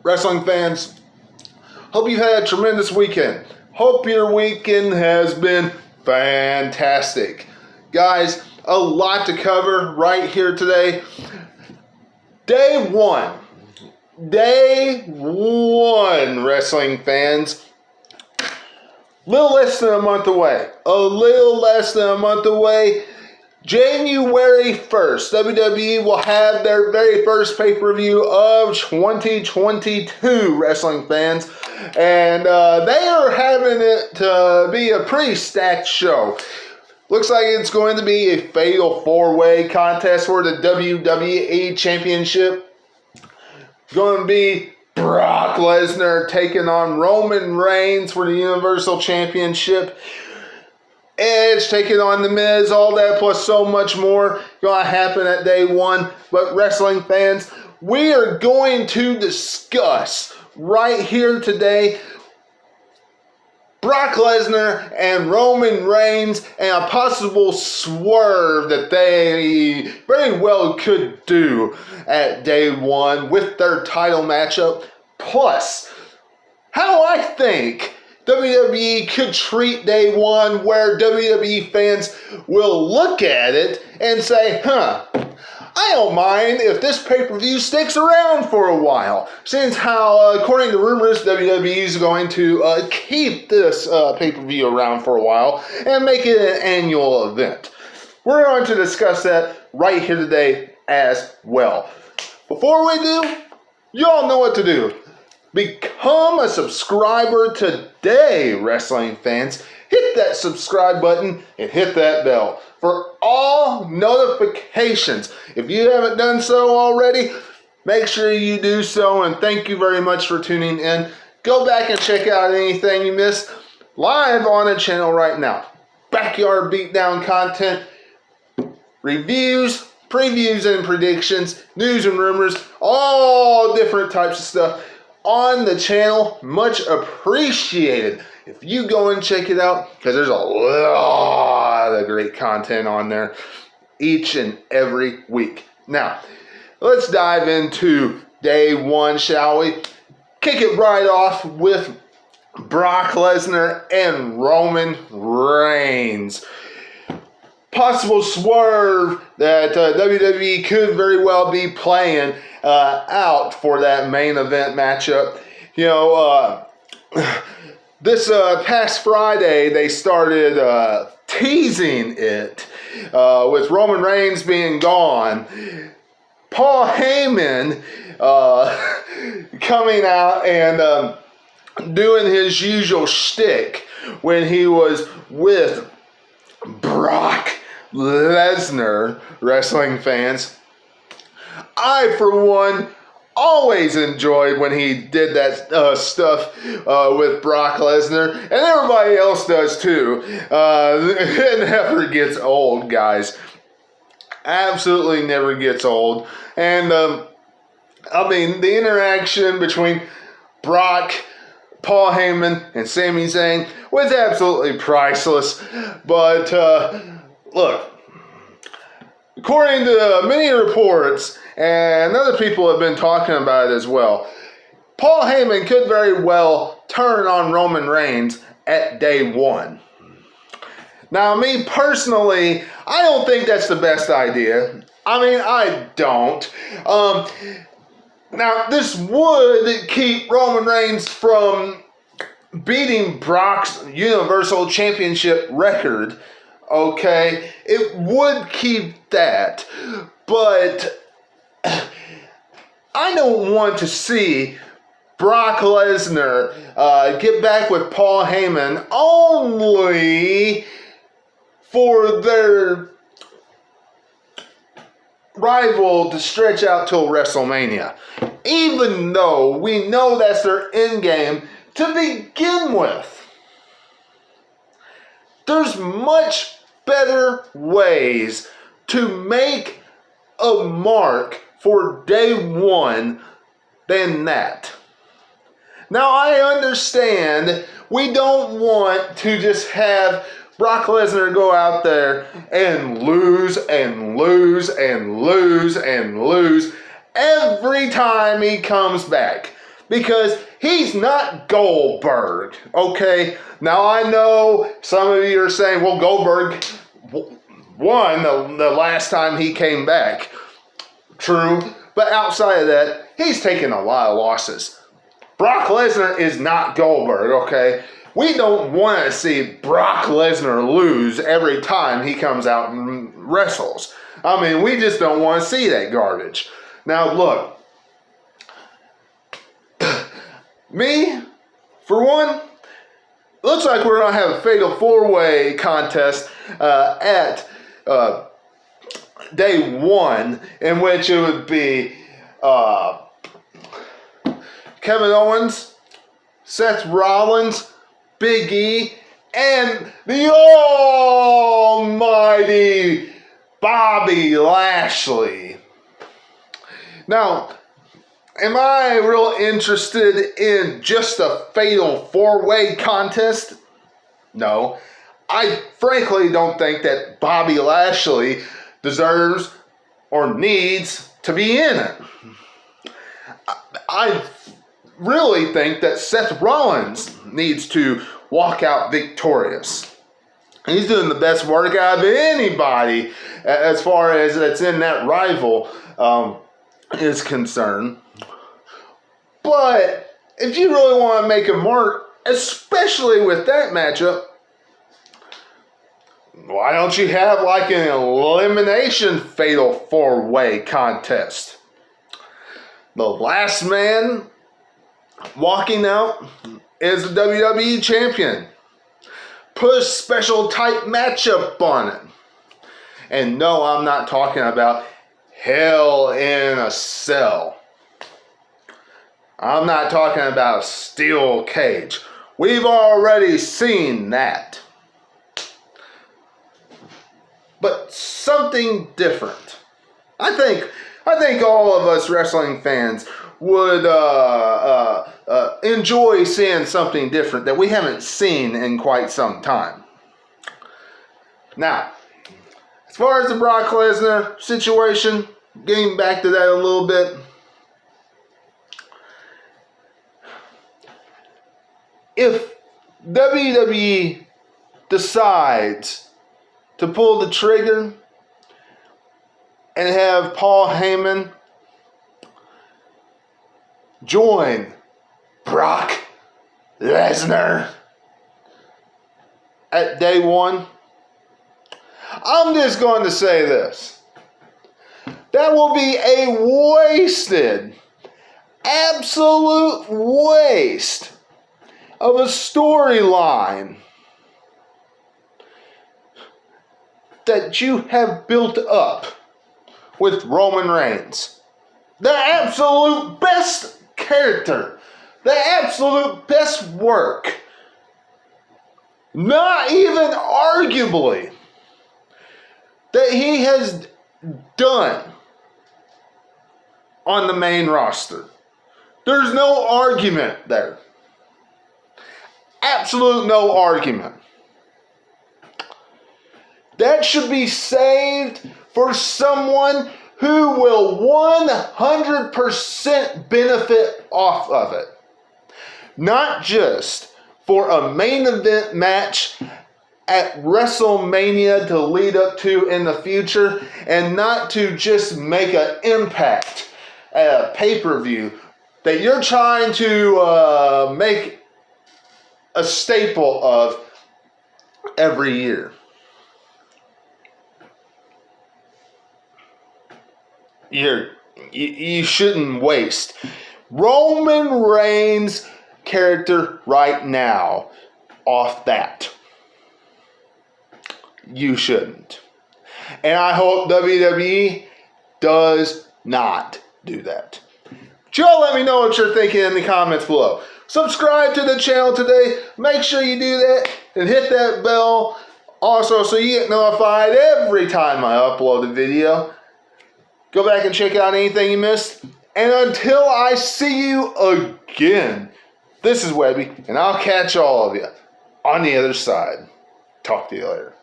Wrestling fans, hope you've had a tremendous weekend. Hope your weekend has been fantastic. Guys, a lot to cover right here today. Day one, wrestling fans. Little less than a month away. January 1st, WWE will have their very first pay-per-view of 2022, wrestling fans. And they are having it to be a pretty stacked show. Looks like it's going to be a fatal four-way contest for the WWE Championship. Going to be Brock Lesnar taking on Roman Reigns for the Universal Championship. Edge taking on The Miz, all that plus so much more going to happen at day one. But wrestling fans, we are going to discuss right here today Brock Lesnar and Roman Reigns and a possible swerve that they very well could do at day one with their title matchup. Plus, how I think WWE could treat day one where WWE fans will look at it and say, I don't mind if this pay-per-view sticks around for a while. Since how, according to rumors, WWE is going to keep this pay-per-view around for a while and make it an annual event. We're going to discuss that right here today as well. Before we do, you all know what to do. Become a subscriber today, wrestling fans. Hit that subscribe button and hit that bell for all notifications. If you haven't done so already, make sure you do so, and thank you very much for tuning in. Go back and check out anything you missed live on the channel right now. Backyard Beatdown content, reviews, previews and predictions, news and rumors, all different types of stuff on the channel. Much appreciated if you go and check it out, because there's a lot of great content on there each and every week. Now, let's dive into day one, shall we? Kick it right off with Brock Lesnar and Roman Reigns. Possible swerve that WWE could very well be playing out for that main event matchup. You know, this past Friday they started teasing it with Roman Reigns being gone. Paul Heyman coming out and doing his usual shtick when he was with Brock Lesnar, wrestling fans. I, for one, always enjoyed when he did that stuff with Brock Lesnar, and everybody else does too. It never gets old, guys. Absolutely never gets old. And, I mean, the interaction between Brock, Paul Heyman, and Sami Zayn was absolutely priceless. But, look, according to many reports, and other people have been talking about it as well, Paul Heyman could very well turn on Roman Reigns at day one. Now, me personally, I don't think that's the best idea. I mean, I don't. Now, this would keep Roman Reigns from beating Brock's Universal Championship record. Okay, it would keep that, but I don't want to see Brock Lesnar get back with Paul Heyman only for their rival to stretch out till WrestleMania, even though we know that's their end game to begin with. There's much better ways to make a mark for day one than that. Now, I understand we don't want to just have Brock Lesnar go out there and lose and lose and lose and lose every time he comes back. because he's not Goldberg, okay? Now, I know some of you are saying, well, Goldberg won the last time he came back. True, but outside of that, he's taken a lot of losses. Brock Lesnar is not Goldberg, okay? We don't want to see Brock Lesnar lose every time he comes out and wrestles. I mean, we just don't want to see that garbage. Now, look. Me, for one, looks like we're going to have a fatal 4-way contest at day 1, in which it would be Kevin Owens, Seth Rollins, Big E, and the almighty Bobby Lashley. Now, am I real interested in just a fatal 4-way contest? No. I frankly don't think that Bobby Lashley deserves or needs to be in it. I really think that Seth Rollins needs to walk out victorious. He's doing the best work out of anybody as far as that's in that rival is concerned. But if you really want to make him work, especially with that matchup, why don't you have like an elimination fatal 4-way contest? The last man walking out is the WWE champion. Put a special type matchup on it. And no, I'm not talking about Hell in a Cell. I'm not talking about a steel cage. We've already seen that. But something different. I think all of us wrestling fans would enjoy seeing something different that we haven't seen in quite some time. Now, as far as the Brock Lesnar situation, getting back to that a little bit, if WWE decides to pull the trigger and have Paul Heyman join Brock Lesnar at day 1, I'm just going to say this. That will be a wasted, absolute waste of a storyline that you have built up with Roman Reigns. The absolute best character, the absolute best work, not even arguably, that he has done on the main roster. There's no argument there. Absolute no argument. That should be saved for someone who will 100% benefit off of it. Not just for a main event match at WrestleMania to lead up to in the future, and not to just make an impact at a pay-per-view that you're trying to make a staple of every year. You shouldn't waste Roman Reigns' character right now off that. You shouldn't. And I hope WWE does not do that. Joe, let me know what you're thinking in the comments below. Subscribe to the channel today. Make sure you do that and hit that bell also so you get notified every time I upload a video. Go back and check out anything you missed. And until I see you again, this is Webby, and I'll catch all of you on the other side. Talk to you later.